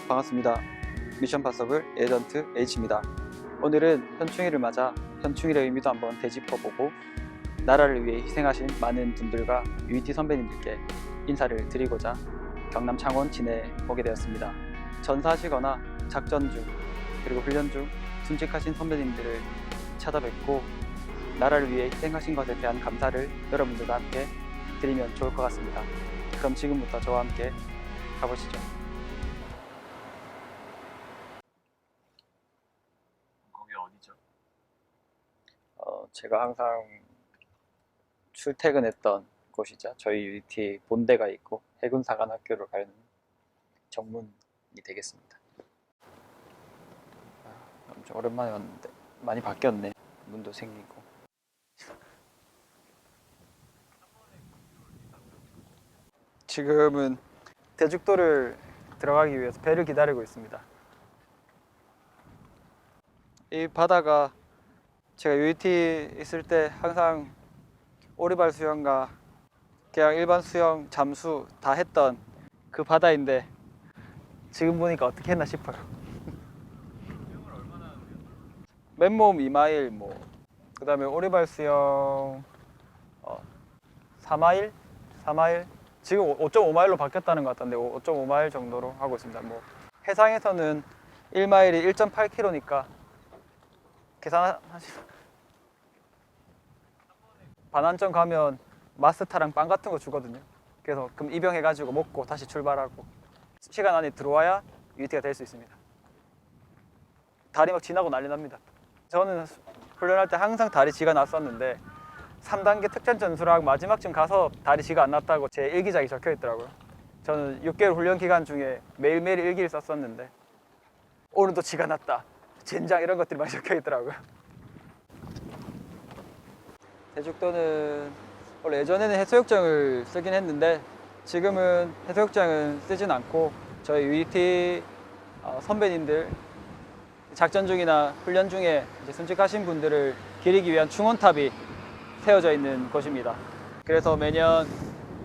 반갑습니다. 미션 파서블 에이전트 H입니다. 오늘은 현충일을 맞아 현충일의 의미도 한번 되짚어보고 나라를 위해 희생하신 많은 분들과 UET 선배님들께 인사를 드리고자 경남 창원 진해에 오게 되었습니다. 전사하시거나 작전 중 그리고 훈련 중 순직하신 선배님들을 찾아뵙고 나라를 위해 희생하신 것에 대한 감사를 여러분들과 함께 드리면 좋을 것 같습니다. 그럼 지금부터 저와 함께 가보시죠. 거기 어디죠? 제가 항상 출퇴근했던 곳이죠. 저희 UET 본대가 있고 해군사관학교로 가는 정문이 되겠습니다. 엄청 오랜만에 왔는데 많이 바뀌었네. 문도 생기고. 지금은 대죽도를 들어가기 위해서 배를 기다리고 있습니다. 이 바다가 제가 UET 있을 때 항상 오리발 수영과 그냥 일반 수영, 잠수 다 했던 그 바다인데 지금 보니까 어떻게 했나 싶어요. 수영을 얼마나 하는데요? 맨몸 2마일 그 다음에 오리발 수영 4마일? 4마일? 지금 5.5마일로 바뀌었다는 것 같던데 5.5마일 정도로 하고 있습니다. 해상에서는 1마일이 1.8km니까 계산하시면 반환점 가면 마스타랑 빵 같은 거 주거든요. 그래서 그럼 입영해가지고 먹고 다시 출발하고 시간 안에 들어와야 UET가 될 수 있습니다. 다리 막 지나고 난리 납니다. 저는 훈련할 때 항상 다리 지가 났었는데 3단계 특전 전술학 마지막쯤 가서 다리 지가 안 났다고 제 일기장에 적혀 있더라고요. 저는 6개월 훈련 기간 중에 매일매일 일기를 썼었는데 오늘도 지가 났다, 젠장 이런 것들이 많이 적혀 있더라고요. 대죽도는 원래 예전에는 해수욕장을 쓰긴 했는데 지금은 해수욕장은 쓰진 않고 저희 UET 선배님들 작전 중이나 훈련 중에 이제 순직하신 분들을 기리기 위한 충원탑이 세워져 있는 곳입니다. 그래서 매년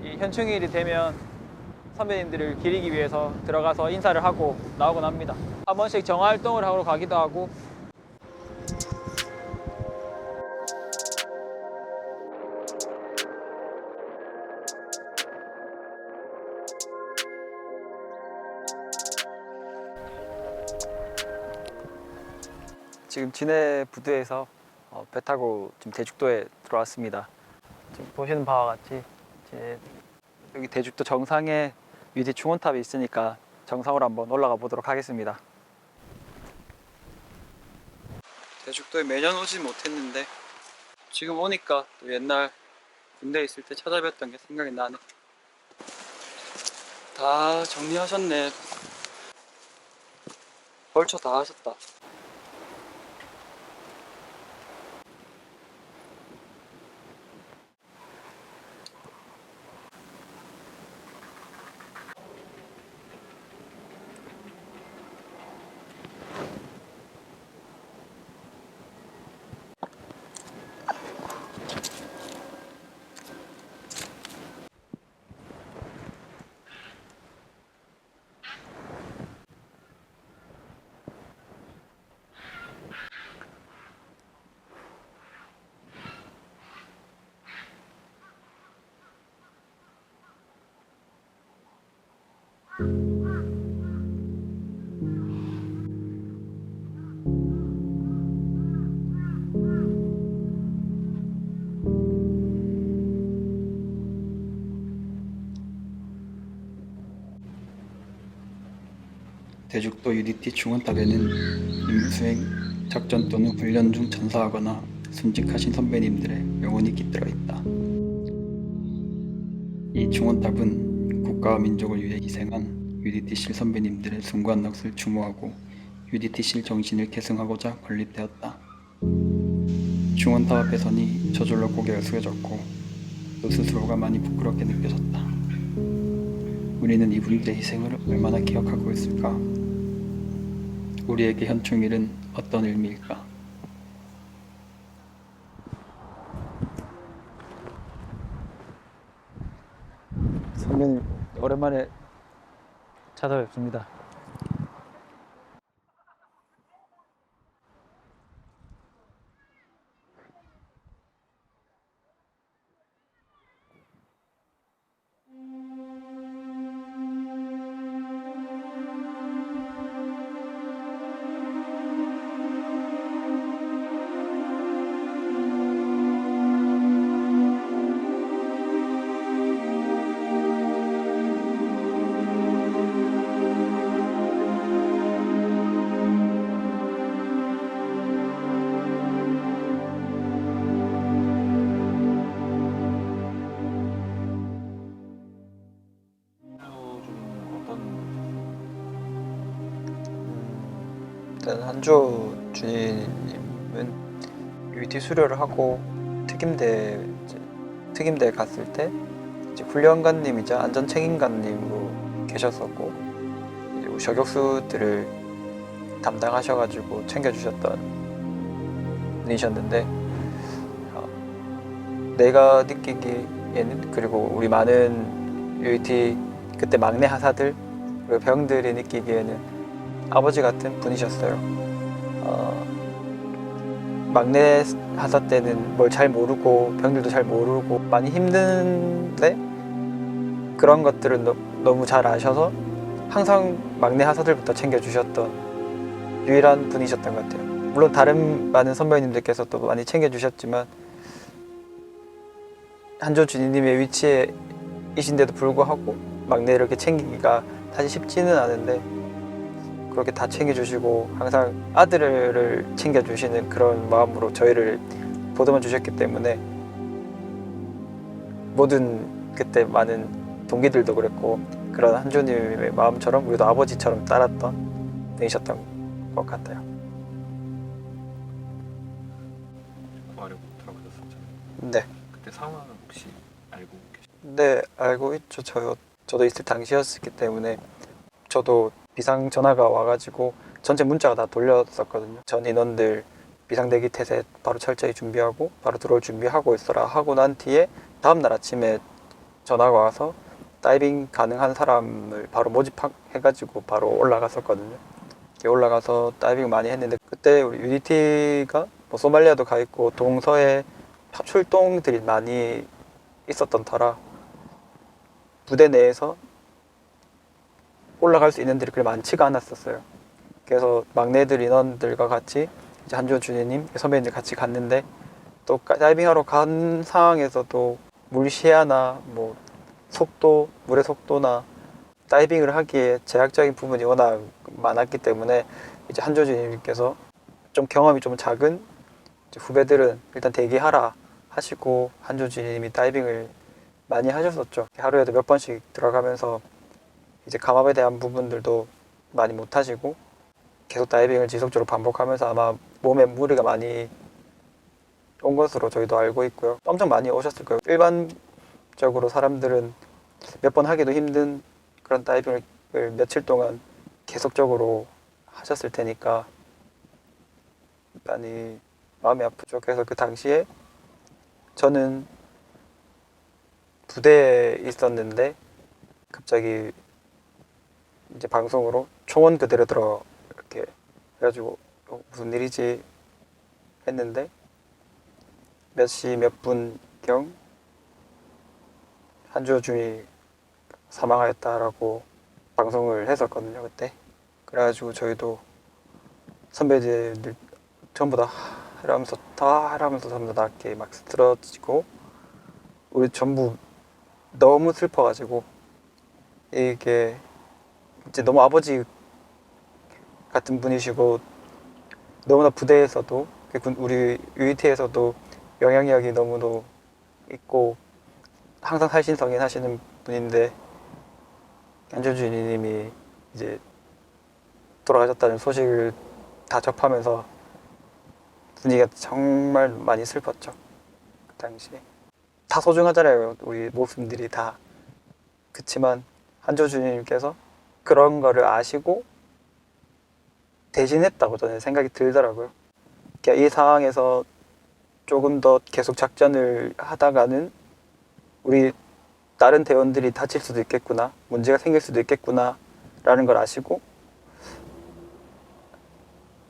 이 현충일이 되면 선배님들을 기리기 위해서 들어가서 인사를 하고 나오곤 합니다. 한 번씩 정화활동을 하러 가기도 하고. 지금 진해 부두에서 배 타고 지금 대죽도에 들어왔습니다. 지금 보시는 바와 같이 이제 여기 대죽도 정상에 UET 충원탑이 있으니까 정상으로 한번 올라가 보도록 하겠습니다. 대죽도에 매년 오지 못했는데 지금 오니까 또 옛날 군대에 있을 때 찾아뵀던 게 생각이 나네. 다 정리하셨네. 벌초 다 하셨다. 대죽도 UET 충원탑에는 임무수행, 작전 또는 훈련 중 전사하거나 순직하신 선배님들의 명언이 깃들어 있다. 이 충원탑은 국가와 민족을 위해 희생한 UET실 선배님들의 숭고한 넋을 추모하고 UET실 정신을 계승하고자 건립되었다. 충원탑 앞에서니 저절로 고개가 숙여졌고 또 스스로가 많이 부끄럽게 느껴졌다. 우리는 이분들의 희생을 얼마나 기억하고 있을까? 우리에게 현충일은 어떤 의미일까? 선배님 오랜만에 찾아뵙습니다. 일단 한주호 주임은 UT 수료를 하고 특임대에 갔을 때 이제 훈련관님이자 안전책임관님으로 계셨었고 이제 우리 저격수들을 담당하셔가지고 챙겨주셨던 분이셨는데 내가 느끼기에는 그리고 우리 많은 UT 그때 막내 하사들 그리고 병들이 느끼기에는 아버지 같은 분이셨어요. 막내 하사 때는 뭘 잘 모르고 병들도 잘 모르고 많이 힘든데 그런 것들을 너무 잘 아셔서 항상 막내 하사들부터 챙겨주셨던 유일한 분이셨던 것 같아요. 물론 다른 많은 선배님들께서도 많이 챙겨주셨지만 한조 주님의 위치에 이신데도 불구하고 막내 이렇게 챙기기가 사실 쉽지는 않은데 그렇게 다 챙겨주시고 항상 아들을 챙겨주시는 그런 마음으로 저희를 보듬어 주셨기 때문에 모든 그때 많은 동기들도 그랬고 그런 한조님의 마음처럼 우리도 아버지처럼 따랐던 분이셨던 것 같아요. 구하려고 들어가셨었잖아요. 네. 그때 상황은 혹시 알고 계시나요? 네, 알고 있죠. 저도 있을 당시였기 때문에 저도 비상 전화가 와가지고 전체 문자가 다 돌렸었거든요. 전 인원들 비상대기 태세 바로 철저히 준비하고 바로 들어올 준비하고 있어라 하고 난 뒤에 다음날 아침에 전화가 와서 다이빙 가능한 사람을 바로 모집해가지고 바로 올라갔었거든요. 올라가서 다이빙 많이 했는데 그때 우리 UDT가 뭐 소말리아도 가 있고 동서에 출동들이 많이 있었던 터라 부대 내에서 올라갈 수 있는 들이 그렇게 많지가 않았었어요. 그래서 막내들 인원들과 같이 이제 한조 주니님 선배님들 같이 갔는데 또 다이빙하러 간 상황에서도 물 시야나 뭐 속도, 물의 속도나 다이빙을 하기에 제약적인 부분이 워낙 많았기 때문에 이제 한조 주님께서 좀 경험이 좀 작은 후배들은 일단 대기하라 하시고 한조 주님이 다이빙을 많이 하셨었죠. 하루에도 몇 번씩 들어가면서 이제 감압에 대한 부분들도 많이 못 하시고 계속 다이빙을 지속적으로 반복하면서 아마 몸에 무리가 많이 온 것으로 저희도 알고 있고요. 엄청 많이 오셨을 거예요. 일반적으로 사람들은 몇 번 하기도 힘든 그런 다이빙을 며칠 동안 계속적으로 하셨을 테니까 많이 마음이 아프죠. 그래서 그 당시에 저는 부대에 있었는데 갑자기 이제 방송으로 초원 그대로 들어 이렇게 해가지고 무슨 일이지 했는데 몇 시 몇 분경 한주호 중이 사망하였다라고 방송을 했었거든요 그때. 그래가지고 저희도 선배들 전부 다 하라면서 전부 다 이렇게 막 쓰러지고 우리 전부 너무 슬퍼가지고 이게 이제 너무 아버지 같은 분이시고 너무나 부대에서도 우리 UET에서도 영향력이 너무도 있고 항상 살신성인하시는 분인데 안조주님이 이제 돌아가셨다는 소식을 다 접하면서 분위기가 정말 많이 슬펐죠. 그 당시에 다 소중하잖아요. 우리 목숨들이 다. 그치만 한조주님께서 그런 거를 아시고 대신했다고 저는 생각이 들더라고요. 그러니까 이 상황에서 조금 더 계속 작전을 하다가는 우리 다른 대원들이 다칠 수도 있겠구나, 문제가 생길 수도 있겠구나 라는 걸 아시고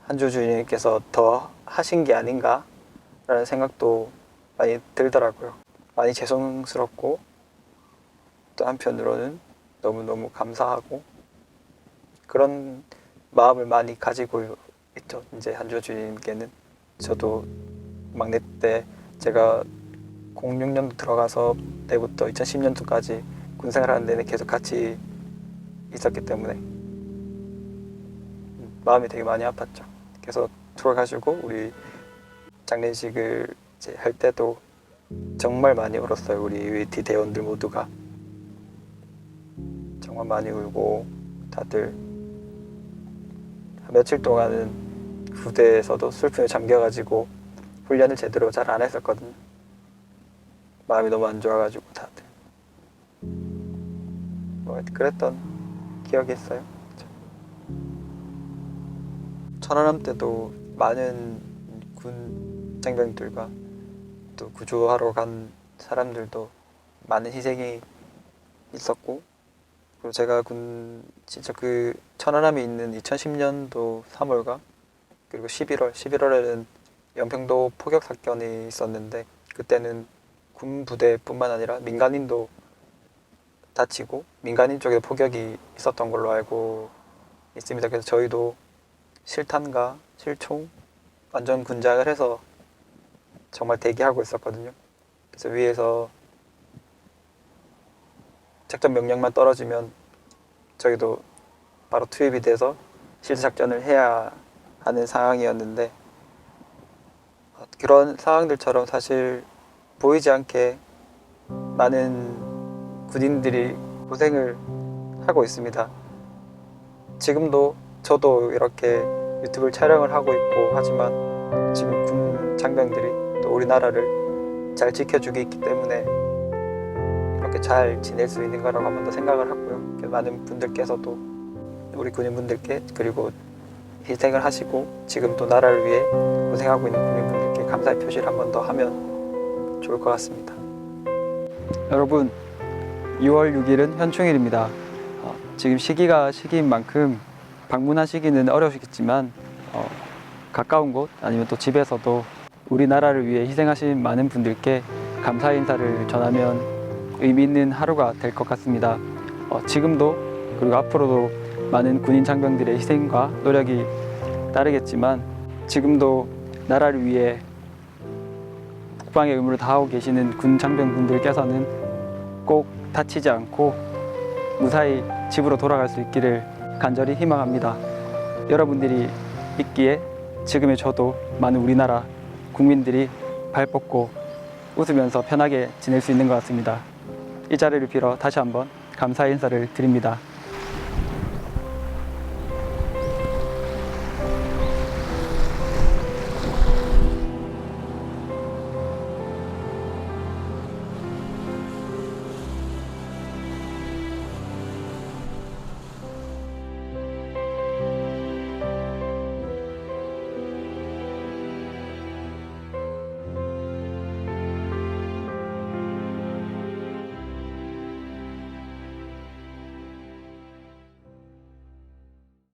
한조주님께서 더 하신 게 아닌가 라는 생각도 많이 들더라고요. 많이 죄송스럽고 또 한편으로는 너무너무 감사하고 그런 마음을 많이 가지고 있죠. 이제 한조 주님께는. 저도 막내 때 제가 06년도 들어가서 때부터 2010년도까지 군생활 하는 내내 계속 같이 있었기 때문에 마음이 되게 많이 아팠죠. 그래서 돌아가시고 우리 장례식을 이제 할 때도 정말 많이 울었어요. 우리 UET 대원들 모두가 정말 많이 울고 다들 며칠 동안은 부대에서도 슬픔에 잠겨가지고 훈련을 제대로 잘 안 했었거든요. 마음이 너무 안 좋아가지고 다들 뭐 그랬던 기억이 있어요. 천안함 때도 많은 군 장병들과 또 구조하러 간 사람들도 많은 희생이 있었고, 그리고 제가 진짜 그 천안함이 있는 2010년도 3월과 그리고 11월에는 연평도 포격 사건이 있었는데, 그때는 군 부대뿐만 아니라 민간인도 다치고 민간인 쪽에 포격이 있었던 걸로 알고 있습니다. 그래서 저희도 실탄과 실총 완전 군장을 해서 정말 대기하고 있었거든요. 그래서 위에서 작전 명령만 떨어지면 저희도 바로 투입이 돼서 실사작전을 해야 하는 상황이었는데, 그런 상황들처럼 사실 보이지 않게 많은 군인들이 고생을 하고 있습니다. 지금도 저도 이렇게 유튜브를 촬영을 하고 있고 하지만 지금 군 장병들이 또 우리나라를 잘 지켜주고 있기 때문에 이렇게 잘 지낼 수 있는 거라고 한 번 더 생각을 하고요. 많은 분들께서도 우리 군인분들께, 그리고 희생을 하시고 지금 또 나라를 위해 고생하고 있는 군인분들께 감사의 표시를 한 번 더 하면 좋을 것 같습니다. 여러분, 6월 6일은 현충일입니다. 지금 시기가 시기인 만큼 방문하시기는 어려우시겠지만 가까운 곳 아니면 또 집에서도 우리나라를 위해 희생하신 많은 분들께 감사 인사를 전하면 의미 있는 하루가 될 것 같습니다. 지금도 그리고 앞으로도 많은 군인 장병들의 희생과 노력이 따르겠지만, 지금도 나라를 위해 국방의 의무를 다하고 계시는 군 장병분들께서는 꼭 다치지 않고 무사히 집으로 돌아갈 수 있기를 간절히 희망합니다. 여러분들이 있기에 지금의 저도 많은 우리나라 국민들이 발 뻗고 웃으면서 편하게 지낼 수 있는 것 같습니다. 이 자리를 빌어 다시 한번 감사의 인사를 드립니다.